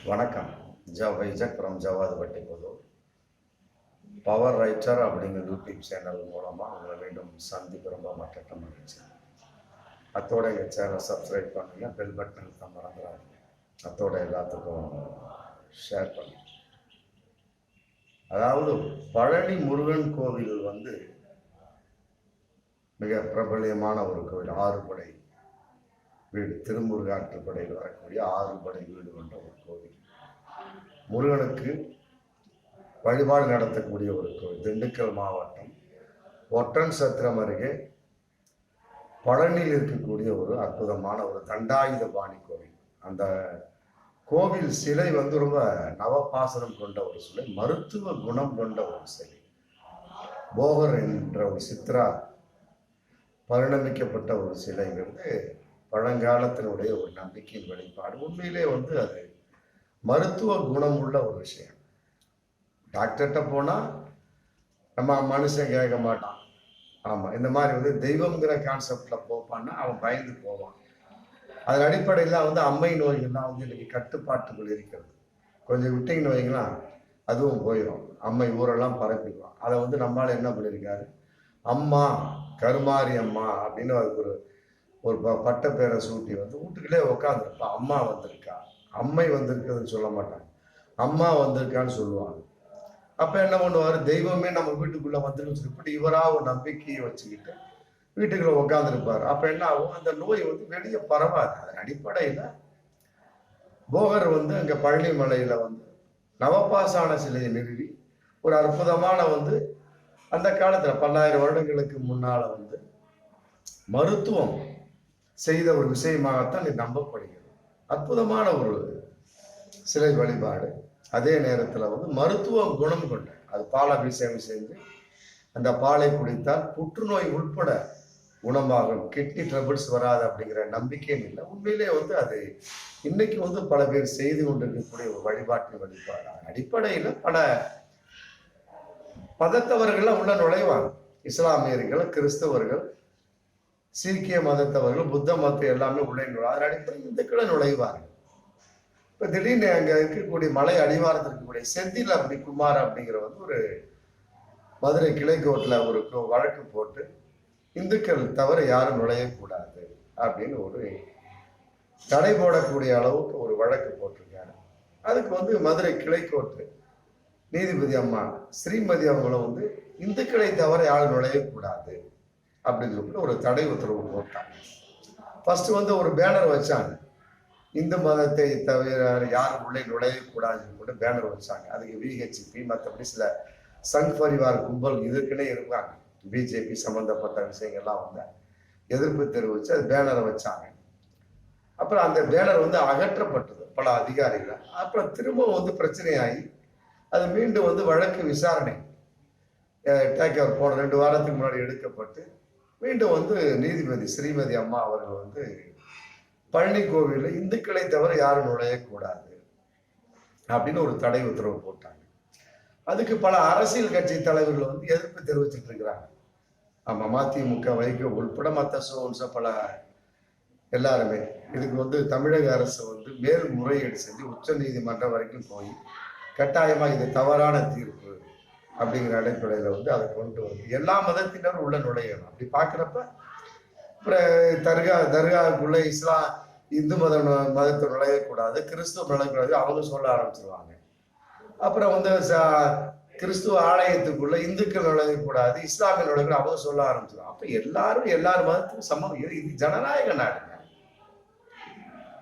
வணக்கம். வைஜக் from Javadupatti Pudur. Power writer அப்படிங்கிற YouTube channel மூலமாக உங்களை மீண்டும் சந்திக்க ரொம்ப மற்ற மகிழ்ச்சி. அத்தோட எங்கள் சேனல் சப்ஸ்கிரைப் பண்ணுங்க, பெல் பட்டன் தான் மறந்துடாதீங்க. அத்தோட எல்லாத்துக்கும் ஷேர் பண்ணுங்க. அதாவது பழனி முருகன் கோவில் மிக பிரபலியமான ஒரு கோவில். 6 படை வீடு, திருமுருகாற்றுப்படையில் வரக்கூடிய 6 படை வீடு கொண்ட ஒரு கோவில். முருகனுக்கு வழிபாடு நடத்தக்கூடிய ஒரு கோவில். திண்டுக்கல் மாவட்டம் ஒட்டன் சத்திரம் அருகே பழனியில் இருக்கக்கூடிய ஒரு அற்புதமான ஒரு தண்டாயுதபாணி கோவில். அந்த கோவில் சிலை ரொம்ப நவபாசனம் கொண்ட ஒரு சிலை, மருத்துவ குணம் கொண்ட ஒரு சிலை. போகர் என்ற ஒரு சித்ரா பரிணமிக்கப்பட்ட ஒரு சிலைங்கிறது பழங்காலத்தினுடைய ஒரு நம்பிக்கையின் வெளிப்பாடு. உண்மையிலே அது மருத்துவ குணம் உள்ள ஒரு விஷயம். டாக்டர்கிட்ட போனால் நம்ம மனுஷன் கேட்க மாட்டான். ஆமாம், இந்த மாதிரி தெய்வங்கிற கான்செப்டில் போப்பான்னா அவன் பயந்து போவான். அதன் அடிப்படையில் அம்மை நோய்கள்லாம் இன்னைக்கு கட்டுப்பாட்டுக்குள் இருக்கிறது. கொஞ்சம் விட்டிங்கன்னு வைங்களாம், அதுவும் போயிடும். அம்மை ஊரெல்லாம் பரப்பிடுவான். அதை நம்மளால் என்ன பண்ணியிருக்காரு, அம்மா கருமாரி அம்மா அப்படின்னு அதுக்கு ஒரு பட்ட பேரை சூட்டி வீட்டுக்குள்ளே உட்காந்துருப்பா. அம்மா வந்திருக்கா, அம்மை வந்திருக்குதுன்னு சொல்ல மாட்டாங்க, அம்மா வந்திருக்கான்னு சொல்லுவாங்க. அப்ப என்ன பண்ணுவாரு, தெய்வமே நம்ம வீட்டுக்குள்ள வந்துருன்னு சொல்லிட்டு இவரா ஒரு நம்பிக்கையை வச்சுக்கிட்டு வீட்டுக்குள்ள உட்காந்துருப்பாரு. அப்ப என்ன ஆகும், அந்த நோய் வெளியே பரவாது. அதன் அடிப்படையில போகர் அங்க பழனி மலையில நவபாசான சிலையை நிறுவி ஒரு அற்புதமான அந்த காலத்துல 10,000 வருடங்களுக்கு முன்னால மருத்துவம் செய்த ஒரு விஷயமாகத்தான் இது நம்பப்படுகிறது. அற்புதமான ஒரு சிலை வழிபாடு. அதே நேரத்தில் மருத்துவ குணம் கொண்ட அது பாலாபிஷேகம் செஞ்சு அந்த பாலை குடித்தால் புற்றுநோய் உட்பட குணமாகும், கிட்னி ட்ரபிள்ஸ் வராது அப்படிங்கிற நம்பிக்கையும் இல்லை. உண்மையிலே அது இன்னைக்கு பல பேர் செய்து கொண்டிருக்கக்கூடிய ஒரு வழிபாட்டு வழிபாடு. அடிப்படையில் பல மதத்தவர்கள் உள்ள நுழைவாங்க. இஸ்லாமியர்கள், கிறிஸ்தவர்கள், சீக்கிய மதத்தவர்கள், புத்த மதத்தை எல்லாமே உள்ளே நுழைவாங்க. அதன் அடிப்படையில் இந்துக்களை நுழைவார்கள். இப்ப திடீர்னு அங்க இருக்கக்கூடிய மலை அடிவாரத்தில் இருக்கக்கூடிய செந்தில் குமார் அப்படிங்கிற ஒரு மதுரை கிளைக்கோட்டில் ஒரு வழக்கு போட்டு இந்துக்கள் தவிர யாரும் நுழையக்கூடாது அப்படின்னு ஒரு தடை போடக்கூடிய அளவுக்கு ஒரு வழக்கு போட்டிருக்காரு. அதுக்கு மதுரை கிளைக்கோட்டு நீதிபதி அம்மா ஸ்ரீமதி அவங்களும் இந்துக்களை தவிர யாரும் நுழையக்கூடாது அப்படின்னு சொல்லிட்டு ஒரு தடை உத்தரவு போட்டாங்க. ஃபர்ஸ்ட் ஒரு பேனர் வச்சாங்க, இந்து மதத்தை தவிர யாரும் உள்ளே நுழையக்கூடாதுன்னு சொல்லிட்டு பேனர் வச்சாங்க. அதுக்கு விஹெச்பி மற்றபடி சில சங் பரிவார் கும்பல் இதுக்குன்னே இருக்காங்க. பிஜேபி சம்பந்தப்பட்ட விஷயங்கள்லாம் எதிர்ப்பு தெரிவிச்சு அது பேனரை வச்சாங்க. அப்புறம் அந்த பேனர் அகற்றப்பட்டது பல அதிகாரிகள். அப்புறம் திரும்ப பிரச்சனையாகி அது மீண்டும் வழக்கு விசாரணை டேக் ஓவர் போன 2 வாரத்துக்கு முன்னாடி எடுக்கப்பட்டு மீண்டும் நீதிபதி ஸ்ரீமதி அம்மா அவர்கள் பழனி கோவிலில் இந்துக்களை தவிர யாரும் நுழையக்கூடாது அப்படின்னு ஒரு தடை உத்தரவு போட்டாங்க. அதுக்கு பல அரசியல் கட்சி தலைவர்கள் எதிர்ப்பு தெரிவிச்சுட்டு இருக்கிறாங்க. ஆமா, மதிமுக, வைகோ உள்பட மற்ற சோன்ஸ பல எல்லாருமே இதுக்கு தமிழக அரசு மேல்முறையீடு செஞ்சு உச்ச நீதிமன்றம் வரைக்கும் போய் கட்டாயமா இது தவறான தீர்ப்பு அப்படிங்கிற அடிப்படையில் அதை கொண்டு எல்லா மதத்தினரும் உள்ள நுழையணும். அப்படி பார்க்குறப்ப தர்காவுக்குள்ள இந்து மதத்தை நுழையக்கூடாது, கிறிஸ்துவ நுழையக்கூடாது அவங்க சொல்ல ஆரம்பிச்சிருவாங்க. அப்புறம் கிறிஸ்துவ ஆலயத்துக்குள்ள இந்துக்கள் நுழையக்கூடாது, இஸ்லாமிய நுழையக்கூடாது அவங்க சொல்ல ஆரம்பிச்சிருவாங்க. அப்ப எல்லாரும் மதத்துக்கும் சமம். இது ஜனநாயக நாடுங்க,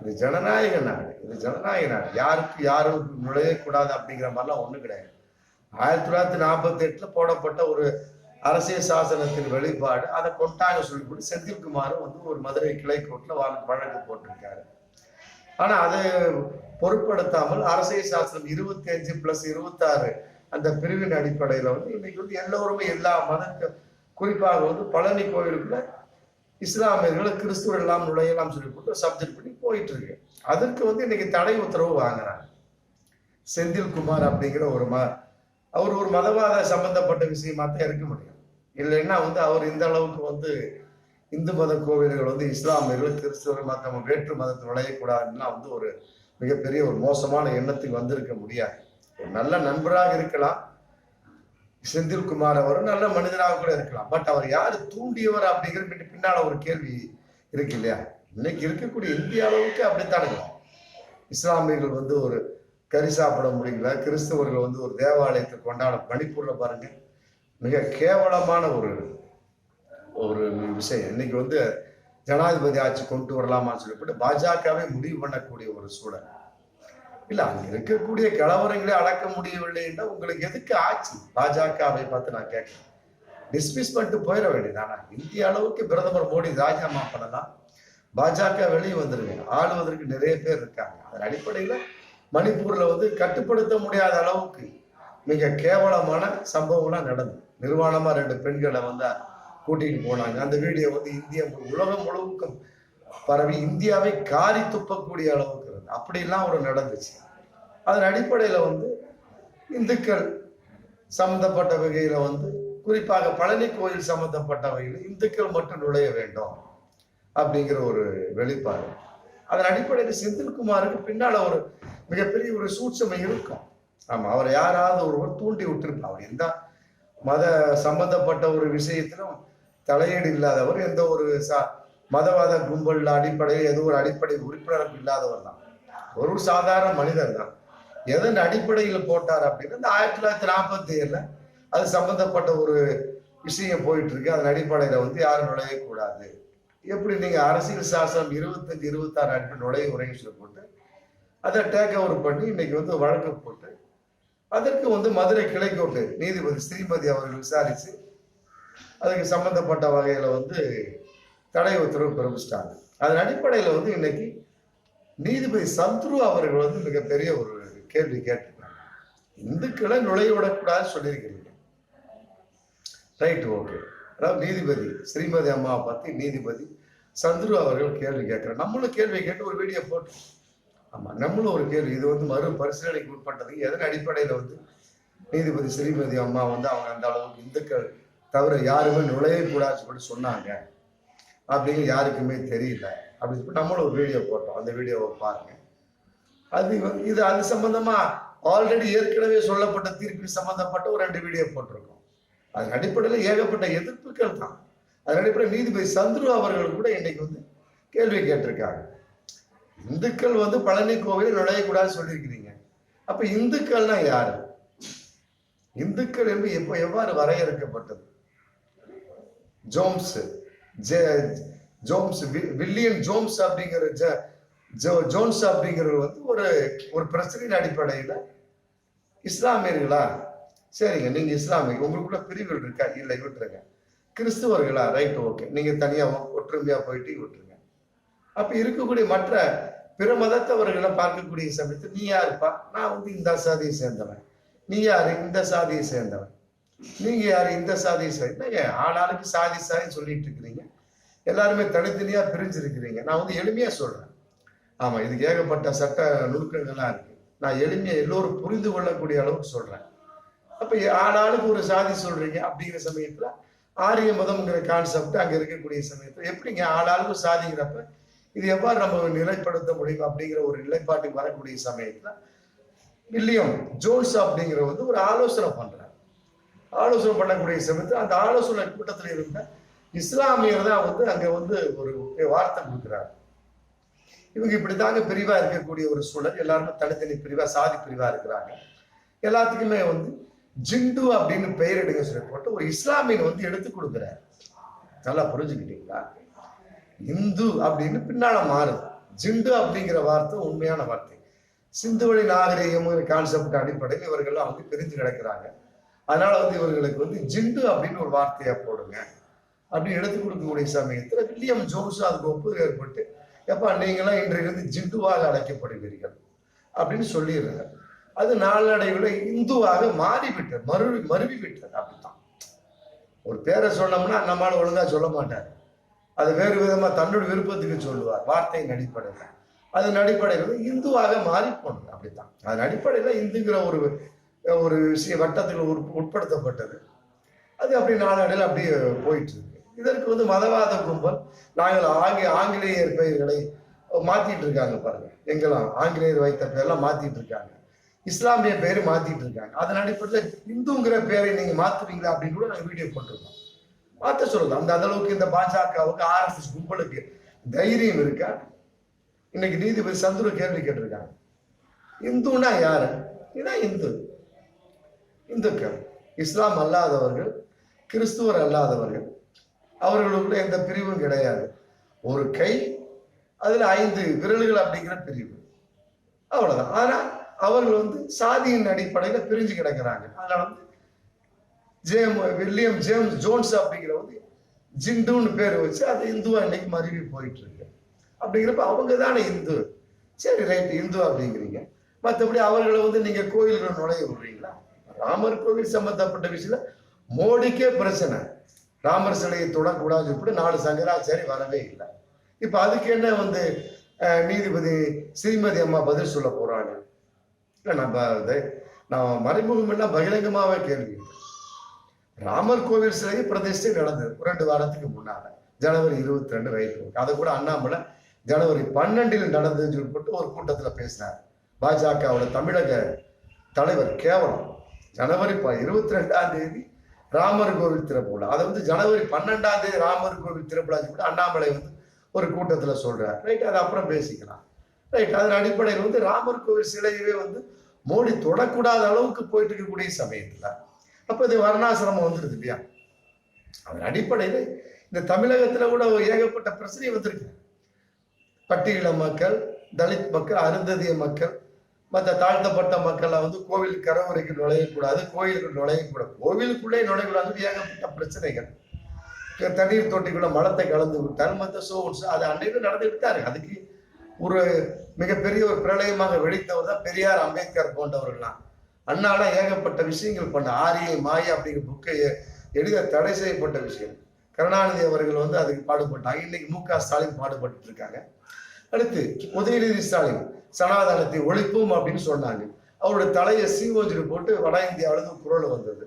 இது ஜனநாயக நாடு, இது ஜனநாயக நாடு. யாரும் நுழையக்கூடாது அப்படிங்கிற மாதிரிலாம் ஒண்ணும் கிடையாது. 1948 போடப்பட்ட ஒரு அரசியல் சாசனத்தின் வெளிப்பாடு. அதை கொண்டாங்க சொல்லிவிட்டு செந்தில்குமாரும் ஒரு மதுரை கிளைக்கோட்டில் வழக்கு போட்டிருக்காரு. ஆனா அதை பொருட்படுத்தாமல் அரசியல் சாசனம் 25+26 அந்த பிரிவின் அடிப்படையில இன்னைக்கு எல்லோருமே எல்லா குறிப்பாக பழனி கோயிலுக்குள்ள இஸ்லாமியர்கள், கிறிஸ்துவர் எல்லாம் நுழையலாம் சொல்லி போட்டு சப்ஜெக்ட் பண்ணி போயிட்டு இருக்கு. அதற்கு இன்னைக்கு தடை உத்தரவு வாங்குறாங்க. செந்தில்குமார் அப்படிங்கிற அவர் ஒரு மதவாத சம்பந்தப்பட்ட விஷயமா தான் இருக்க முடியும். இல்லைன்னா அவர் இந்த அளவுக்கு இந்து மத கோவில்கள் இஸ்லாமியர்கள், கிறிஸ்தவர்கள், மற்ற வேற்று மதத்தை நுழையக்கூடாதுன்னா ஒரு மிகப்பெரிய ஒரு மோசமான எண்ணத்துக்கு வந்திருக்க முடியாது. ஒரு நல்ல நண்பராக இருக்கலாம் செந்தில்குமார், அவர் நல்ல மனிதராக கூட இருக்கலாம். பட் அவர் யாரு தூண்டியவர் அப்படிங்கிற பின்னால ஒரு கேள்வி இருக்கு இல்லையா? இன்னைக்கு இருக்கக்கூடிய இந்திய அளவுக்கு அப்படித்தான். இஸ்லாமியர்கள் வந்து ஒரு கறி சாப்பிட முடியல, கிறிஸ்தவர்கள் வந்து ஒரு தேவாலயத்தை கொண்டாட, மணிப்பூர்ல பாருங்க மிக கேவலமான ஒரு ஒரு விஷயம். இன்னைக்கு வந்து ஜனாதிபதி ஆட்சி கொண்டு வரலாமான்னு சொல்லிவிட்டு பாஜகவே முடிவு பண்ணக்கூடிய ஒரு சூழல். இல்ல அங்க இருக்கக்கூடிய கலவரங்களே அடக்க முடியவில்லை என்றால் உங்களுக்கு எதுக்கு ஆட்சி? பாஜகவை பார்த்து நான் கேட்கிறேன். டிஸ்மிஸ் பண்ணிட்டு போயிட வேண்டியதானா? இந்திய அளவுக்கு பிரதமர் மோடி ராஜினாமா பண்ணலாம், பாஜக வெளியே வந்துருங்க. ஆளுவதற்கு நிறைய பேர் இருக்காங்க. அதன் அடிப்படையில மணிப்பூர்ல வந்து கட்டுப்படுத்த முடியாத அளவுக்கு மிக கேவலமான சம்பவம்லாம் நடந்தது. நிர்வாணமா 2 பெண்களை வந்து கூட்டிட்டு போனாங்க. அந்த வீடியோ வந்து உலகம் முழுவதுக்கும் பரவி இந்தியாவை காரி துப்பக்கூடிய அளவுக்கு இருந்தது. அப்படிலாம் ஒரு நடந்துச்சு. அதன் அடிப்படையில வந்து இந்துக்கள் சம்பந்தப்பட்ட வகையில வந்து குறிப்பாக பழனி கோயில் சம்பந்தப்பட்ட வகையில் இந்துக்கள் மட்டும் நுழைய வேண்டும் அப்படிங்கிற ஒரு வெளிப்பாடு. அதன் அடிப்படையில் செந்தில்குமாருக்கு பின்னால ஒரு மிகப்பெரிய ஒரு சூட்சமை இருக்கும். ஆமா, அவர் யாராவது ஒருவர் தூண்டி விட்டுருப்பார். அவர் எந்த மத சம்பந்தப்பட்ட ஒரு விஷயத்திலும் தலையீடு இல்லாதவர், எந்த ஒரு மதவாத கும்பல் அடிப்படையில் ஏதோ ஒரு அடிப்படை உறுப்பினரும் இல்லாதவர் தான். ஒரு சாதாரண மனிதர் தான். எதன் அடிப்படையில் போட்டார் அப்படின்னா, இந்த 1947 அது சம்பந்தப்பட்ட ஒரு விஷயம் போயிட்டு இருக்கு. அதன் அடிப்படையில வந்து யாரும் நுழையக்கூடாது. எப்படி நீங்க அரசியல் சாசனம் 25, 26 அடிப்படை நுழைய உரைன்னு சொல்லி போட்டு அதை டேக் ஓவர் பண்ணி இன்னைக்கு வந்து வழக்கு போட்டு அதற்கு வந்து மதுரை கிளைக்கோட்டு நீதிபதி ஸ்ரீமதி அவர்கள் விசாரிச்சு அதுக்கு சம்பந்தப்பட்ட வகையில வந்து தடை உத்தரவு பிறப்பிச்சிட்டாங்க. அதன் அடிப்படையில வந்து இன்னைக்கு நீதிபதி சந்துரு அவர்கள் வந்து மிகப்பெரிய ஒரு கேள்வி கேட்டிருக்காங்க. இந்துக்களை நுழைய விடக்கூடாதுன்னு சொல்லியிருக்கிறீங்க, ரைட், ஓகே. அதாவது நீதிபதி ஸ்ரீமதி அம்மாவை பத்தி நீதிபதி சந்துரு அவர்கள் கேள்வி கேட்கிறார். நம்மளும் கேள்வி கேட்டு ஒரு வீடியோ போட்டு, ஆமா நம்மளும் ஒரு கேள்வி, இது வந்து மறு பரிசீலனைக்கு உட்பட்டது. எதன் அடிப்படையில வந்து நீதிபதி ஸ்ரீமதி அம்மா வந்து அவங்க அந்த அளவுக்கு இந்துக்கள் தவிர யாருமே நுழையக்கூடாதுன்னு சொல்லிட்டு சொன்னாங்க அப்படின்னு யாருக்குமே தெரியல அப்படின்னு சொல்லி நம்மளும் ஒரு வீடியோ போட்டோம். அந்த வீடியோவை பாருங்க. அது சம்பந்தமா ஆல்ரெடி ஏற்கனவே சொல்லப்பட்ட தீர்ப்பில் சம்பந்தப்பட்ட ஒரு 2 வீடியோ போட்டிருக்கோம். அதன் அடிப்படையில் ஏகப்பட்ட எதிர்ப்புகள் தான். அதன் அடிப்படையில் நீதிபதி சந்துரு அவர்கள் கூட இன்னைக்கு வந்து கேள்வி கேட்டிருக்காங்க. இந்துக்கள் வந்து பழனி கோவிலில் நுழையக்கூடாதுன்னு சொல்லியிருக்கிறீங்க. அப்ப இந்துக்கள்னா யாரு? இந்துக்கள் என்று எவ்வாறு வரையறுக்கப்பட்டது? வில்லியம் ஜோம்ஸ் அப்படிங்கிற ஜோன்ஸ் அப்படிங்கிறவர் வந்து ஒரு பிரச்சனையின் அடிப்படையில இஸ்லாமியர்களா, சரிங்க நீங்க இஸ்லாமிய, உங்களுக்குள்ள பிரிவுகள் இருக்கா, இல்லை விட்டுருங்க. கிறிஸ்துவர்களா, ரைட், ஓகே, நீங்க தனியா ஒற்றுமையா போயிட்டு விட்டுருங்க. அப்ப இருக்கக்கூடிய மற்ற பிற மதத்தவர்களை பார்க்கக்கூடிய சமயத்தில் நீ யாருப்பா? நான் வந்து இந்த சாதியை சேர்ந்தவன். நீ யாரு? இந்த சாதியை சேர்ந்தவன். நீங்க யாரு? இந்த சாதியை சேர்ந்த. ஆளாளுக்கு சாதி சொல்லிட்டு இருக்கிறீங்க. எல்லாருமே தனித்தனியா பிரிஞ்சிருக்கிறீங்க. நான் வந்து எளிமையா சொல்றேன். ஆமா, இதுக்கு ஏகப்பட்ட சட்ட நுணுக்கங்கள்லாம் இருக்கு. நான் எளிமையா எல்லோரும் புரிந்து கொள்ளக்கூடிய அளவுக்கு சொல்றேன். அப்ப ஆளாளுக்கு ஒரு சாதி சொல்றீங்க அப்படிங்கிற சமயத்துல ஆரிய மதம்ங்கிற கான்செப்ட் அங்க இருக்கக்கூடிய சமயத்துல எப்படிங்க ஆளாளுக்கு சாதிங்கிறப்ப இது எவ்வாறு நம்ம நிலைப்படுத்த முடியும் அப்படிங்கிற ஒரு நிலைப்பாட்டுக்கு வரக்கூடிய சமயத்துல வில்லியம் ஜோன்ஸ் அப்படிங்கிற வந்து ஒரு ஆலோசனை பண்றார். ஆலோசனை பண்ணக்கூடிய சமயத்துல அந்த ஆலோசனை கூட்டத்தில் இருந்த இஸ்லாமியர் தான் வந்து அங்க வந்து ஒரு வார்த்தை கொடுக்குறாரு. இவங்க இப்படித்தாங்க பிரிவா இருக்கக்கூடிய ஒரு சூழல். எல்லாருமே தனித்தனி பிரிவா, சாதி பிரிவா இருக்கிறாங்க. எல்லாத்துக்குமே வந்து ஜிண்டு அப்படின்னு பெயர் எடுங்க சொல்லி போட்டு ஒரு இஸ்லாமியன் வந்து எடுத்து கொடுக்குறாரு. நல்லா புரிஞ்சுக்கிட்டீங்களா? இந்து அப்படின்னு பின்னால மாறுது. ஜிண்டு அப்படிங்கிற வார்த்தை உண்மையான வார்த்தை. சிந்துவெளி நாகரிகம் கான்செப்ட் அடிப்படையில் இவர்கள்லாம் வந்து பிரிஞ்சு கிடக்கிறாங்க. அதனால வந்து இவர்களுக்கு வந்து ஜிண்டு அப்படின்னு ஒரு வார்த்தையா போடுங்க அப்படின்னு எடுத்து கொடுக்கக்கூடிய சமயத்துல வில்லியம் ஜோன்ஸ் அதுக்கு ஒப்புதல் ஏற்பட்டு, எப்பா நீங்களாம் இன்றிலிருந்து ஜிண்டுவாக அழைக்கப்படுவீர்கள் அப்படின்னு சொல்லிடுறாங்க. அது நாளடைவில் இந்துவாக மாறிவிட்டது, மருவி விட்டது. அப்படித்தான் ஒரு பேரை சொன்னோம்னா நம்மளால ஒழுங்கா சொல்ல மாட்டார். அது வேறு விதமா தன்னோட விருப்பத்துக்கு சொல்லுவார் வார்த்தையின் அடிப்படையில். அதன் அடிப்படையில் இந்துவாக மாறி போனது. அப்படித்தான் அதன் அடிப்படையில் இந்துங்கிற ஒரு விஷய வட்டத்தில் உட்படுத்தப்பட்டது. அது அப்படி நாளடைவில் அப்படியே போயிட்டு இருக்கு. இதற்கு வந்து மதவாத கும்பல் நாங்கள் ஆங்கிலேயர் பெயர்களை மாத்திட்டு இருக்காங்க பாருங்க. எங்கெல்லாம் ஆங்கிலேயர் வைத்த பேர்லாம் மாத்திட்டு இருக்காங்க, இஸ்லாமிய பேரு மாத்திட்டு இருக்காங்க. அதன் அடிப்படையில் இந்துங்கிற பேரை நீங்க மாத்துவீங்களா அப்படின்னு கூட நாங்க வீடியோ போட்டிருக்கோம். மாத்த சொல்லுது. அந்த அளவுக்கு இந்த பாஜகவுக்கு RSS கும்பலுக்கு தைரியம் இருக்கா? இன்னைக்கு நீதிபதி சந்துரு கேள்வி கேட்டிருக்காங்க, இந்துனா யாரு? இதான் இந்து. இந்துக்கள் இஸ்லாம் அல்லாதவர்கள், கிறிஸ்துவர் அல்லாதவர்கள், அவர்களுக்குள்ள எந்த பிரிவும் கிடையாது. ஒரு கை, அதுல 5 விரல்கள் அப்படிங்கிற பிரிவு, அவ்வளவுதான். ஆனா அவர்கள் வந்து சாதியின் அடிப்படையில பிரிஞ்சு கிடக்கிறாங்க. அதனால வந்து வில்லியம் ஜேம்ஸ் ஜோன்ஸ் அப்படிங்கிற வந்து ஜிண்டுன்னு பேர் வச்சு அது இந்துவா இன்னைக்கு மருவி போயிட்டு இருக்கு. அப்படிங்கிறப்ப அவங்க தானே இந்து. சரி, ரைட், இந்து அப்படிங்கிறீங்க. மற்றபடி அவர்களை வந்து நீங்க கோயில்கள் நுழைய விடுறீங்களா? ராமர் கோவில் சம்பந்தப்பட்ட விஷயத்துல மோடிக்கே பிரச்சனை. ராமர் சிலையை தொடக்கூடாது இப்படி 4 சங்கராச்சாரி வரவே இல்லை. இப்ப அதுக்கு என்ன வந்து நீதிபதி ஸ்ரீமதி அம்மா பதில் சொல்ல போறாங்க? இல்ல, நான் மறைமுகம் எல்லாம் பகிரங்கமாவே கேள்வி. ராமர் கோவில் சிலை பிரதிஷ்டை நடந்தது 2 வாரத்துக்கு முன்னால, ஜனவரி 22 ரைட். அதை கூட அண்ணாமலை ஜனவரி 12 நடந்ததுன்னு சொல்லிட்டு ஒரு கூட்டத்துல பேசினார். பாஜகவோட தமிழக தலைவர் கேவலம் ஜனவரி 22ஆம் தேதி ராமர் கோவில் திறப்புலா, அதை வந்து ஜனவரி 12ஆம் தேதி ராமர் கோவில் திறப்புலா சொல்லிட்டு அண்ணாமலை வந்து ஒரு கூட்டத்துல சொல்றார். ரைட், அது அப்புறம் பேசிக்கலாம். ரைட், அதன் அடிப்படையில் வந்து ராமர் கோவில் சிலையவே வந்து மோடி தொடக்கூடாத அளவுக்கு போயிட்டு இருக்கக்கூடிய சமயத்துல அப்ப இது வர்ணாசிரமம் வந்துருது இல்லையா? அதன் அடிப்படையில் இந்த தமிழகத்துல கூட ஏகப்பட்ட பிரச்சனை வந்திருக்கு. பட்டியல மக்கள், தலித் மக்கள், அருந்ததிய மக்கள், மற்ற தாழ்த்தப்பட்ட மக்களை வந்து கோவில் கரவறைக்கு நுழையக்கூடாது, கோயிலுக்கு நுழையக்கூடாது, கோவிலுக்குள்ளே நுழையக்கூடாது, ஏகப்பட்ட பிரச்சனைகள். தண்ணீர் தொட்டிக்குள்ள மலத்தை கலந்து விட்டால் மற்ற சோர்ஸ் அது அன்றைக்கு நடந்துட்டு தான் இருக்கு. அதுக்கு ஒரு மிகப்பெரிய ஒரு பிரளயமாக வெடித்தவர் தான் பெரியார், அம்பேத்கர் போன்றவர்கள்லாம். அண்ணால ஏகப்பட்ட விஷயங்கள் பண்ண ஆரியை மாயா அப்படிங்கிற புக்கை எழுத தடை செய்யப்பட்ட விஷயம். கருணாநிதி அவர்கள் வந்து அதுக்கு பாடுபட்டாங்க. இன்னைக்கு MK ஸ்டாலின் பாடுபட்டு இருக்காங்க. அடுத்து உதயநிதி ஸ்டாலின் சனாதனத்தை ஒழிப்போம் அப்படின்னு சொன்னாங்க. அவருடைய தலையை சீவோஞ்சிட்டு போட்டு வட இந்தியாவிலிருந்து குரல் வந்தது.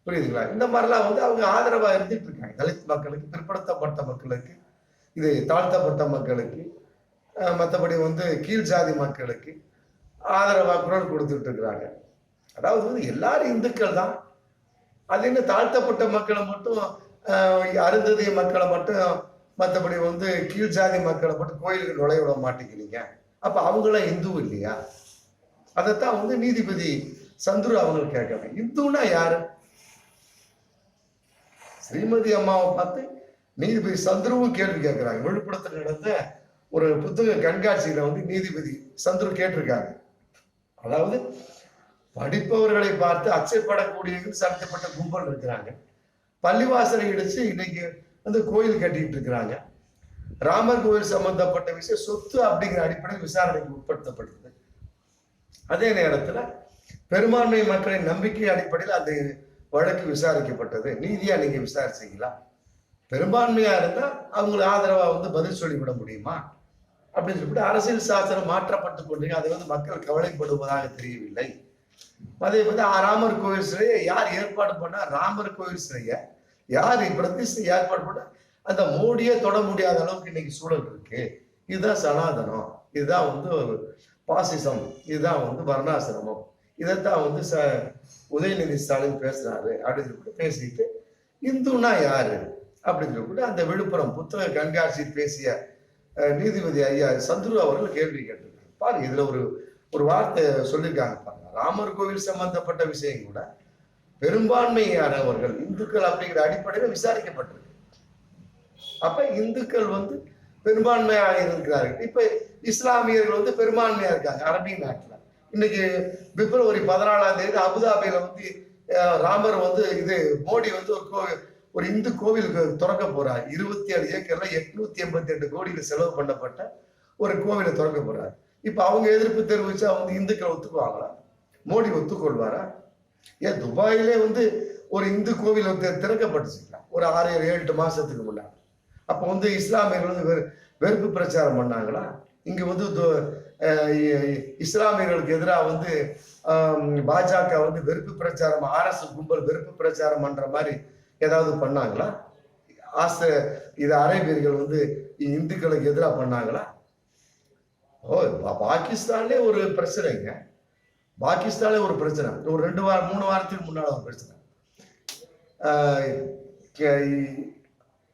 புரியுதுங்களா? இந்த மாதிரிலாம் வந்து அவங்க ஆதரவா இருந்துட்டு இருக்காங்க. தலித் மக்களுக்கு, பிற்படுத்தப்பட்ட மக்களுக்கு, இது தாழ்த்தப்பட்ட மக்களுக்கு, மற்றபடி வந்து கீழ் ஜாதி மக்களுக்கு ஆதரவா குரல் கொடுத்துட்டு இருக்கிறாங்க. அதாவது வந்து எல்லாரும் இந்துக்கள் தான். அது என்ன தாழ்த்தப்பட்ட மக்களை மட்டும், அருந்ததிய மக்களை மட்டும், மற்றபடி வந்து கீழ் ஜாதி மக்களை மட்டும் கோயிலுக்கு நுழைய விட மாட்டேங்கிறீங்க? அப்ப அவங்களாம் இந்து இல்லையா? அதைத்தான் வந்து நீதிபதி சந்துரு அவங்க கேட்கறாங்க. இந்துன்னா யாரு? ஸ்ரீமதி அம்மாவை பார்த்து நீதிபதி சந்துருவும் கேள்வி கேட்கிறாங்க. விழுப்புரத்தில் நடந்த ஒரு புத்தக கண்காட்சியில வந்து நீதிபதி சந்துரு கேட்டிருக்காங்க. அதாவது படிப்பவர்களை பார்த்து அச்சைப்படக்கூடிய சட்டப்பட்ட கும்பல் இருக்கிறாங்க. பள்ளிவாசலை இடிச்சு இன்னைக்கு வந்து கோயில் கட்டிட்டு இருக்கிறாங்க. ராமர் கோயில் சம்பந்தப்பட்ட விஷயம் சொத்து அப்படிங்கிற அடிப்படையில் விசாரணைக்கு உட்படுத்தப்பட்டது. அதே நேரத்துல பெரும்பான்மை மக்களின் நம்பிக்கை அடிப்படையில் அந்த வழக்கு விசாரிக்கப்பட்டது. நீதியா நீங்க விசாரிச்சீங்களா? பெரும்பான்மையா இருந்தா அவங்களை ஆதரவா வந்து பதில் சொல்லிவிட முடியுமா அப்படின்னு சொல்லிட்டு அரசியல் சாசனம் மாற்றப்பட்டு கொண்டீங்க. அதை வந்து மக்கள் கவலைப்படுவதாக தெரியவில்லை. அதே வந்து ராமர் கோயில் சிலையை யார் ஏற்பாடு பண்ணா? ராமர் கோயில் சிலைய யார் பிரதிஷ்டை ஏற்பாடு பண்ண? அந்த மோடியே தொட முடியாத அளவுக்கு இன்னைக்கு சூழல் இருக்கு. இதுதான் சனாதனம், இதுதான் வந்து பாசிசம், இதுதான் வந்து வர்ணாசிரமம். இதைத்தான் வந்து உதயநிதி ஸ்டாலின் பேசுறாரு அப்படின்னு சொல்லிட்டு பேசிட்டு இந்துனா யாரு அப்படின்னு சொல்லிட்டு அந்த விழுப்புரம் புத்தக கண்காட்சி பேசிய நீதிபதி ஐயா சந்துரு அவர்கள் கேள்வி கேட்டிருக்காங்க. பாருங்க, இதுல ஒரு வார்த்தை சொல்லியிருக்காங்க பாருங்க. ராமர் கோவில் சம்பந்தப்பட்ட விஷயம் கூட பெரும்பான்மையானவர்கள் இந்துக்கள் அப்படிங்கிற அடிப்படையில் விசாரிக்கப்பட்டிருக்கு. அப்ப இந்துக்கள் வந்து பெரும்பான்மையாக இருக்கிறார்கள். இப்ப இஸ்லாமியர்கள் வந்து பெரும்பான்மையா இருக்காங்க அரபிய நாட்டுல. இன்னைக்கு பிப்ரவரி 14ஆம் தேதி அபுதாபியில வந்து ராமர் வந்து மோடி வந்து ஒரு இந்து கோவிலுக்கு திறக்க போறார். 27 ஏக்கர்ல 888 கோடியில செலவு பண்ணப்பட்ட ஒரு கோவிலை திறக்க போறாரு. இப்ப அவங்க எதிர்ப்பு தெரிவிச்சா வந்து இந்துக்கள் ஒத்துக்குவாங்களா? மோடி ஒத்துக்கொள்வாரா? ஏன் துபாயிலே வந்து ஒரு இந்து கோவில் வந்து திறக்கப்பட்டுச்சுங்களா ஒரு 6-7 மாசத்துக்கு முன்னாடி? அப்ப வந்து இஸ்லாமியர்கள் வந்து வெறுப்பு பிரச்சாரம் பண்ணாங்களா? இங்க வந்து இஸ்லாமியர்களுக்கு எதிராக வந்து பாஜக வந்து வெறுப்பு பிரச்சாரம், RS கும்பல் வெறுப்பு பிரச்சாரம் பண்ற மாதிரி ஏதாவது பண்ணாங்களா? இது அரேபியர்கள் வந்து இந்துக்களுக்கு எதிராக பண்ணாங்களா? ஓ, பாகிஸ்தான்லேயே ஒரு பிரச்சனைங்க. பாகிஸ்தான்ல ஒரு பிரச்சனை, ஒரு 2 வாரம் 3 வாரத்துக்கு முன்னால ஒரு பிரச்சனை.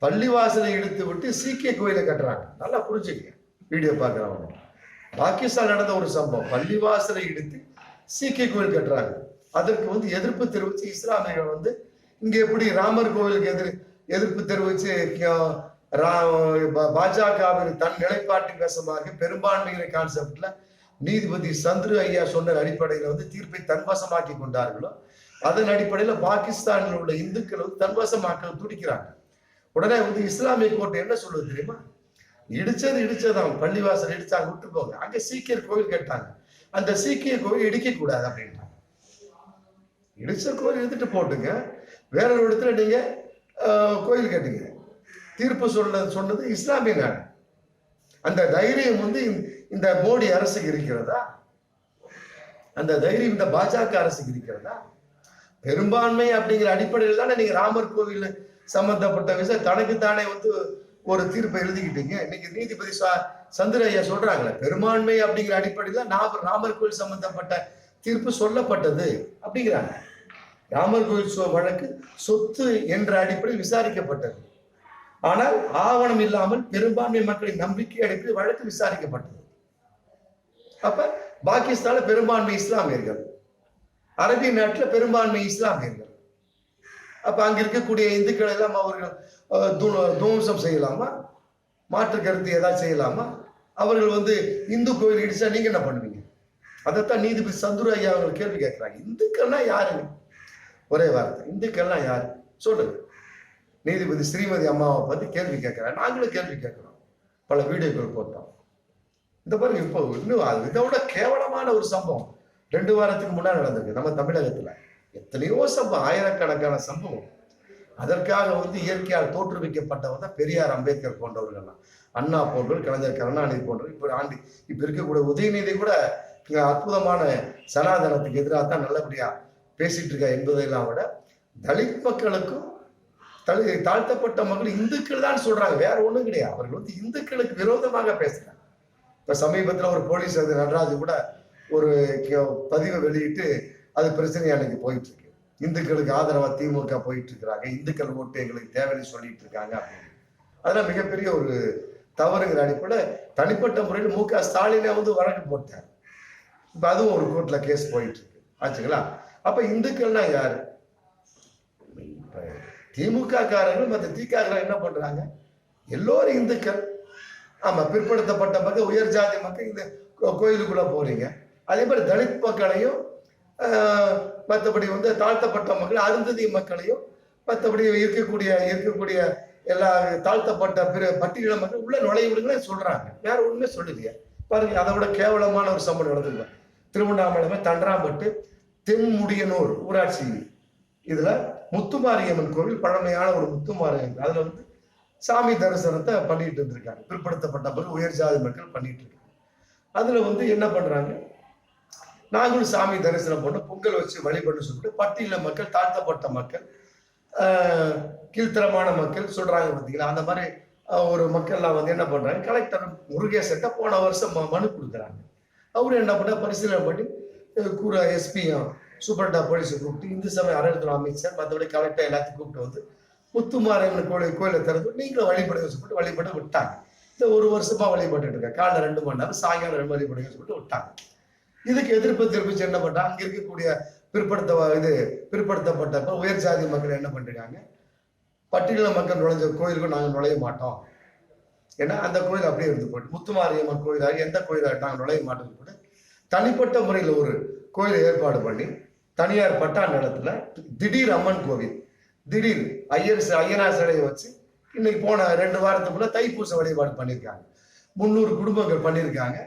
பள்ளிவாசலை இழுத்து விட்டு சீக்கிய கோயிலை கட்டுறாங்க. நல்லா புரிஞ்சுக்க, வீடியோ பார்க்குறவங்க. பாகிஸ்தான் நடந்த ஒரு சம்பவம், பள்ளிவாசலை இடித்து சீக்கிய கோயில் கட்டுறாங்க. அதற்கு வந்து எதிர்ப்பு தெரிவித்து இஸ்லாமியர்கள் வந்து இங்க எப்படி ராமர் கோவிலுக்கு எதிர்ப்பு தெரிவித்து பாஜகவின் தன் நிலைப்பாட்டு வசமாக பெரும்பான்மையின கான்செப்ட்ல நீதிபதி சந்துரு ஐயா சொன்ன அடிப்படையில் வந்து தீர்ப்பை தன்வசமாக்கி கொண்டார்களோ, அதன் அடிப்படையில் பாகிஸ்தானில் உள்ள இந்துக்கள் வந்து தன்வசமாக்க துடிக்கிறாங்க. உடனே வந்து இஸ்லாமிய கோர்ட் என்ன சொல்லுவது தெரியுமா? இடிச்சதான் பள்ளிவாசல் இடிச்சாங்க, விட்டு போங்க. அங்க சீக்கியர் கோவில் கேட்டாங்க, அந்த சீக்கிய கோவில் இடிக்க கூடாது அப்படின்ட்டாங்க. இடிச்ச கோவில் எடுத்துட்டு போட்டுங்க, வேற ஒரு இடத்துல நீங்க கோயில் கேட்டீங்க. தீர்ப்பு சொன்னது இஸ்லாமிய நாடு. அந்த தைரியம் வந்து இந்த மோடி அரசுக்கு இருக்கிறதா? அந்த தைரியம் இந்த பாஜக அரசுக்கு இருக்கிறதா? பெரும்பான்மை அப்படிங்கிற அடிப்படையில் தானே நீங்க ராமர் கோவில் சம்பந்தப்பட்ட விஷயம் தனக்குத்தானே வந்து ஒரு தீர்ப்பை எழுதிக்கிட்டீங்க. இன்னைக்கு நீதிபதி சந்திர ஐயா சொல்றாங்களே, பெரும்பான்மை அப்படிங்கிற அடிப்படையில் ராமர் கோவில் சம்பந்தப்பட்ட தீர்ப்பு சொல்லப்பட்டது அப்படிங்கிறாங்க. ராமர் கோவில் வழக்கு சொத்து என்ற அடிப்படையில் விசாரிக்கப்பட்டது. ஆனால் ஆவணம் இல்லாமல் பெரும்பான்மை மக்களின் நம்பிக்கை அடிப்படையில் வழக்கு விசாரிக்கப்பட்டது. அப்ப பாகிஸ்தான்ல பெரும்பான்மை இஸ்லாமியர்கள், அரபிய நாட்டில் பெரும்பான்மை இஸ்லாமியர்கள். அப்ப அங்க இருக்கக்கூடிய இந்துக்கள் எல்லாம் அவர்கள் துவம்சம் செய்யலாமா? மாற்று கருத்து ஏதாவது செய்யலாமா? அவர்கள் வந்து இந்து கோயில் இடிச்சா நீங்க என்ன பண்ணுவீங்க? அதைத்தான் நீதிபதி சந்துரு ஐயா அவர்கள் கேள்வி கேட்கிறாங்க. இந்துக்கள்னா யாருங்க? ஒரே வார்த்தை, இந்துக்கள்னா யாரு சொல்லுங்க. நீதிபதி ஸ்ரீமதி அம்மாவை பத்தி கேள்வி கேட்கிறாங்க. நாங்களும் கேள்வி கேட்கிறோம், பல வீடியோக்கள் போட்டோம். இந்த பாருங்க, இப்போ இன்னும் இதை விட கேவலமான ஒரு சம்பவம் 2 வாரத்துக்கு முன்னாடி நடந்திருக்கு நம்ம தமிழகத்துல. எத்தனையோ சம்பவம், ஆயிரக்கணக்கான சம்பவம். அதற்காக வந்து இயற்கையால் தோற்றுவிக்கப்பட்டவர் தான் பெரியார், அம்பேத்கர் போன்றவர்கள்லாம், அண்ணா போன்றவர், கலைஞர் கருணாநிதி போன்றவர். இப்ப இருக்கக்கூடிய உதயநிதி கூட அற்புதமான சனாதனத்துக்கு எதிராக தான் நல்லபடியா பேசிட்டு இருக்கா என்பதையெல்லாம் விட, தலித் மக்களுக்கும் தாழ்த்தப்பட்ட மக்கள் இந்துக்கள் தான் சொல்றாங்க, வேற ஒண்ணும் கிடையாது. அவர்கள் வந்து இந்துக்களுக்கு விரோதமாக பேசுறாங்க. இப்ப சமீபத்துல ஒரு போலீஸ் நடராஜ் கூட ஒரு பதிவை வெளியிட்டு அது பிரச்சனை அன்னைக்கு போயிட்டு இருக்கு. இந்துக்களுக்கு ஆதரவா திமுக போயிட்டு இருக்கிறாங்க, இந்துக்கள் ஓட்டு எங்களுக்கு தேவைன்னு சொல்லிட்டு இருக்காங்க அப்படின்னு. அதெல்லாம் மிகப்பெரிய ஒரு தவறுங்கிற அடிப்படையில் தனிப்பட்ட முறையில் மு க ஸ்டாலினை வந்து வழக்கு போட்டார். இப்ப அதுவும் ஒரு கோர்ட்ல கேஸ் போயிட்டு இருக்கு ஆச்சுங்களா. அப்ப இந்துக்கள்னா யாரு? திமுக காரர்கள் மற்ற திகாரர்கள் என்ன பண்றாங்க? எல்லோரும் இந்துக்கள். ஆமா, பிற்படுத்தப்பட்ட மக்கள், உயர் ஜாதி மக்கள் இந்த கோயிலுக்குள்ள போறீங்க. அதே மாதிரி தலித் மக்களையும் மற்றபடி வந்து தாழ்த்தப்பட்ட மக்கள், அருந்ததி மக்களையும், மற்றபடி இருக்கக்கூடிய எல்லா தாழ்த்தப்பட்ட பிற பட்டியல மக்கள் உள்ள நுழைவுகளை சொல்றாங்க. வேற ஒண்ணுமே சொல்லுங்க. பாருங்க, அதை விட கேவலமான ஒரு சம்பவம் நடந்துங்க. திருவண்ணாமலை தண்டராம்பட்டு தென்முடியனூர் ஊராட்சி இதுல முத்துமாரியம்மன் கோவில், பழமையான ஒரு முத்துமாரியம்மன், அதுல வந்து சாமி தரிசனத்தை பண்ணிட்டு இருந்திருக்காங்க. பிற்படுத்தப்பட்ட பிறகு உயர் ஜாதி மக்கள் பண்ணிட்டு இருக்காங்க. அதுல வந்து என்ன பண்றாங்க, நாங்களும் சாமி தரிசனம் பண்ண பொங்கல் வச்சு வழிபட்டு சொல்லிட்டு பட்டியல மக்கள், தாழ்த்தப்பட்ட மக்கள், கீழ்த்தரமான மக்கள் சொல்றாங்க பார்த்தீங்களா. அந்த மாதிரி ஒரு மக்கள்லாம் வந்து என்ன பண்றாங்க, கலெக்டர் முருகேசன்ட்ட போன வருஷம் மனு கொடுக்குறாங்க. அவரு என்ன பண்ண பரிசீலனை பண்ணி கூற எஸ்பியும் சூப்பரண்டா போலீஸை கூப்பிட்டு, இந்து சமய அறநிலையத்துறை அமைச்சர், மற்றபடி கலெக்டர் எல்லாத்தையும் கூப்பிட்டு வந்து முத்துமாரியம்மன் கோயிலை திறந்து நீங்களும் வழிபடுங்க சொல்லிட்டு வழிபட விட்டாங்க. இந்த ஒரு வருஷமா வழிபட்டு இருக்காங்க. காலைல 2 மணி நேரம், சாயங்காலம் 2 வழிபடுங்க சொல்லிட்டு விட்டாங்க. இதுக்கு எதிர்ப்பு தெரிவிச்சு என்ன பண்றாங்க, அங்க இருக்கக்கூடிய பிற்படுத்தப்பட்ட உயர் ஜாதி மக்கள் என்ன பண்றாங்க, பட்டியல மக்கள் நுழைஞ்ச கோயிலுக்கும் நாங்க நுழைய மாட்டோம், ஏன்னா அந்த கோயில் அப்படியே இருந்து போயிட்டு, முத்துமாரியம்மன் கோயிலாக எந்த கோயிலாக நாங்கள் நுழைய மாட்டோம்னு போட்டு தனிப்பட்ட முறையில் ஒரு கோயிலை ஏற்பாடு பண்ணி, தனியார் பட்டா நிலத்துல திடீர் அம்மன் கோவில், திடீர் ஐயனார் சிலையை வச்சு இன்னைக்கு போன 2 வாரத்துக்குள்ள தைப்பூச வழிபாடு பண்ணியிருக்காங்க. 300 குடும்பங்கள் பண்ணியிருக்காங்க.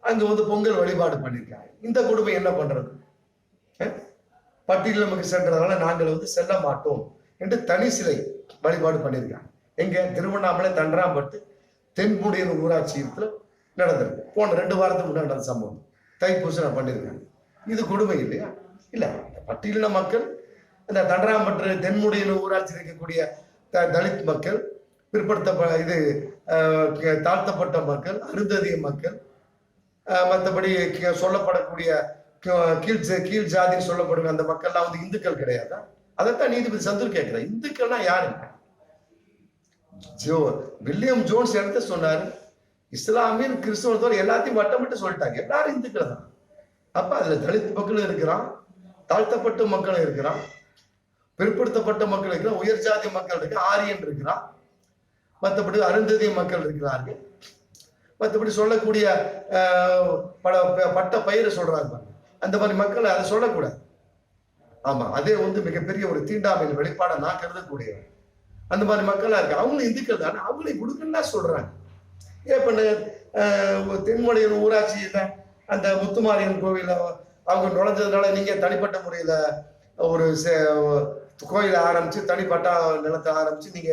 அங்க வந்து பொங்கல் வழிபாடு பண்ணியிருக்காங்க. இந்த குடும்பம் என்ன பண்றது, பட்டியல் நமக்கு சென்றதால நாங்கள் வந்து செல்ல மாட்டோம் என்று தனி சிலை வழிபாடு பண்ணியிருக்காங்க. எங்க திருவண்ணாமலை தண்டராம்பட்டு தென்முடியனூர் ஊராட்சியத்துல நடந்திருக்கு. போன 2 வாரத்துக்கு முன்னாடி நடந்த சம்பவம். தைப்பூசம் பண்ணியிருக்காங்க. இது கொடுமை இல்லையா? இல்ல, பட்டியலின மக்கள், இந்த தண்டராம்பட்டு தென்முடியனூர் ஊராட்சியில் இருக்கக்கூடிய தலித் மக்கள், பிற்படுத்த தாழ்த்தப்பட்ட மக்கள், அருந்ததிய மக்கள், மற்றபடி சொல்லப்படக்கூடிய கீழ் ஜாதி சொல்லப்படுங்க அந்த மக்கள்லாம் வந்து இந்துக்கள் கிடையாதா? அதைத்தான் நீதிபதி சந்துரு கேட்கிறார். இந்துக்கள்னா யாருங்க? வில்லியம் ஜோன்ஸ் எடுத்து சொன்னாரு, இஸ்லாமியன் கிறிஸ்தவத்தோர் எல்லாத்தையும் வட்டமிட்டு சொல்லிட்டாங்க, எல்லாரும் இந்துக்கள் தான். அப்ப அதுல தலித் மக்களும் இருக்கிறான், தாழ்த்தப்பட்ட மக்களும் இருக்கிறான், பிற்படுத்தப்பட்ட மக்கள் இருக்கிறான், உயர் ஜாதி மக்கள் இருக்கு, ஆரியன் இருக்கிறான், மற்றபடி அருந்ததிய மக்கள் இருக்கிறார்கள். மற்றபடி சொல்லக்கூடிய பட்ட பயிரை சொல்றாங்க, அந்த மாதிரி மக்கள் அதை சொல்லக்கூடாது. ஆமா, அதே வந்து மிகப்பெரிய ஒரு தீண்டாமையின் வெளிப்பாட நான் கருதக்கூடிய அந்த மாதிரி மக்களா இருக்கு. அவங்களும் இந்துக்கள் தானே, அவங்களை கொடுக்குன்னா சொல்றாங்க. ஏன் பண்ண தென்மொழியின் ஊராட்சியில அந்த முத்துமாரியன் கோவில அவங்க நுழைஞ்சதுனால நீங்க தனிப்பட்ட முறையில ஒரு கோயிலை ஆரம்பிச்சு தனிப்பட்ட நிலத்தை ஆரம்பிச்சு நீங்க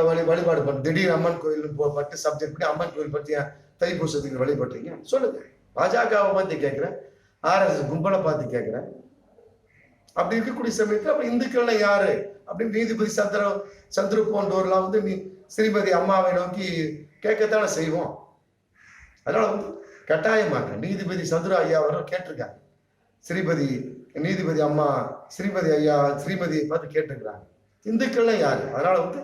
வழிபாடு பண்ண திடீர் அம்மன் கோயில் பட்டு சப்ஜெக்ட் பண்ணி அம்மன் கோயில் பற்றிய தைப்பூசத்துக்கு வழிபட்டீங்க சொல்லுங்க. பாஜகவை பார்த்து கேட்கிறேன், RSS கும்பலை பார்த்து கேட்கிறேன். அப்படி இருக்கக்கூடிய சமயத்தில் அப்ப இந்துக்கள்னா யாரு அப்படின்னு நீதிபதி சந்துரு போன்றவர்லாம் வந்து நீ ஸ்ரீமதி அம்மாவை நோக்கி கேட்கத்தானே செய்வோம். அதனால வந்து கட்டாயமாக நீதிபதி சந்துரு ஐயா அவர்கள் கேட்டிருக்காங்க, நீதிபதி அம்மா ஸ்ரீமதி ஐயா ஸ்ரீமதியை பார்த்து கேட்டிருக்கிறாங்க, இந்துக்கள்னா யாரு. அதனால வந்து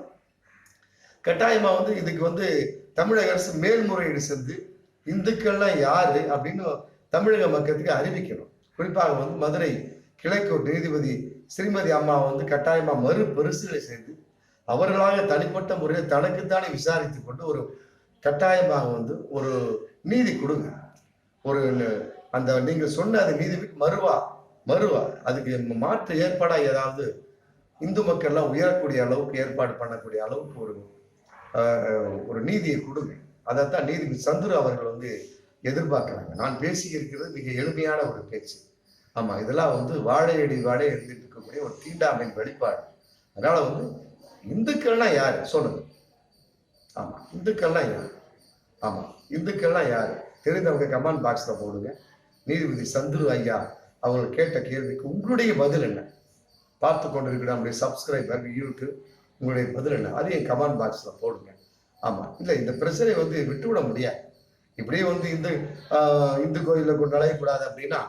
கட்டாயமா வந்து இதுக்கு வந்து தமிழக அரசு மேல்முறையீடு செஞ்சு இந்துக்கள்லாம் யாரு அப்படின்னு தமிழக மக்களுக்கு அறிவிக்கணும். குறிப்பாக வந்து மதுரை கிழக்கு நீதிபதி ஸ்ரீமதி அம்மா வந்து கட்டாயமா மறுபரிசீலனை செய்து அவர்களாக தனிப்பட்ட முறையில் தனக்குத்தானே விசாரித்துக் கொண்டு ஒரு கட்டாயமாக வந்து ஒரு நீதி கொடுங்க. ஒரு அந்த நீங்க சொன்ன அந்த நீதி மறுவா அதுக்கு மாற்று ஏற்பாடா ஏதாவது இந்து மக்கள்லாம் உயரக்கூடிய அளவுக்கு ஏற்பாடு பண்ணக்கூடிய அளவுக்கு ஒரு நீதியை கொடுங்க. அதைத்தான் நீதிபதி சந்துரு அவர்கள் வந்து எதிர்பார்க்கிறாங்க. நான் பேசி இருக்கிறது மிக எளிமையான ஒரு பேச்சு. ஆமா, இதெல்லாம் வந்து வாழையடி எழுதிட்டு இருக்கக்கூடிய ஒரு தீண்டாமையின் வெளிப்பாடு. அதனால வந்து இந்துக்கள்னா யாரு சொல்லுங்க. ஆமா, இந்துக்கள்லாம் யாரு? ஆமா, இந்துக்கள்லாம் யாரு தெரிந்தவங்க கமெண்ட் பாக்ஸ்ல போடுங்க. நீதிபதி சந்துரு ஐயா அவங்க கேட்ட கேள்விக்கு உங்களுடைய பதில் என்ன? பார்த்து கொண்டிருக்கிற நம்முடைய சப்ஸ்கிரைபர் யூடியூப் உங்களுடைய பதில் என்ன? அதையும் கமெண்ட் பாக்ஸ்ல போடுங்க. ஆமா, இல்ல இந்த பிரச்சனை வந்து விட்டுவிட முடியாது. இப்படியே வந்து இந்து கோயில கொண்டு நுழையக்கூடாது அப்படின்னா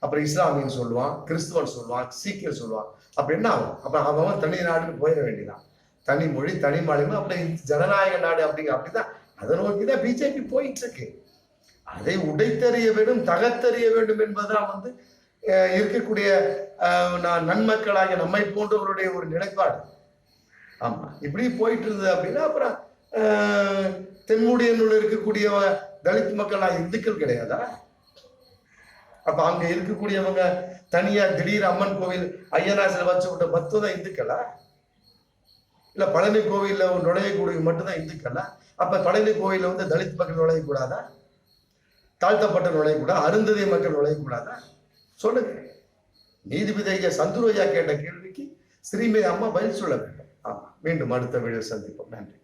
அப்புறம் இஸ்லாமியன் சொல்லுவான், கிறிஸ்துவன் சொல்லுவான், சீக்கியர் சொல்லுவான். அப்ப என்ன ஆகும்? அப்ப அவன் தனி நாடுன்னு போயிட வேண்டியதான். தனி மொழி தனி மாநிலம் அப்படி ஜனநாயக நாடு அப்படிதான் அதை நோக்கிதான் பிஜேபி போயிட்டு இருக்கு. அதை உடைத்தறிய வேண்டும், தகத்தறிய வேண்டும் என்பதுதான் வந்து இருக்கக்கூடிய நன்மக்களாகிய நம்மை போன்றவருடைய ஒரு நிலைப்பாடு. ஆமா, இப்படி போயிட்டு இருந்தது அப்படின்னா அப்புறம் தென்முடியனுள் இருக்கக்கூடிய தலித் மக்கள் இந்துக்கள் கிடையாதா? அப்ப அங்க இருக்கக்கூடியவங்க தனியா திடீர் அம்மன் கோவில் ஐயனாசில வச்சு விட்ட 10 தான் இந்துக்களா? இல்ல பழனி கோவில்ல நுழையக்கூடிய மட்டும்தான் இந்துக்களா? அப்ப பழனி கோவில்ல வந்து தலித் மக்கள் நுழையக்கூடாதா? தாழ்த்தப்பட்ட நுழையக்கூடாது, அருந்ததிய மக்கள் நுழையக்கூடாதா? சொல்லுங்க. நீதிபதி ஐயா சந்துரு ஐயா கேட்ட கேள்விக்கு ஸ்ரீமதி அம்மா பதில் சொல்ல வேண்டும். ஆமா, மீண்டும் அடுத்த வீடியோ சந்திப்போம். நன்றி.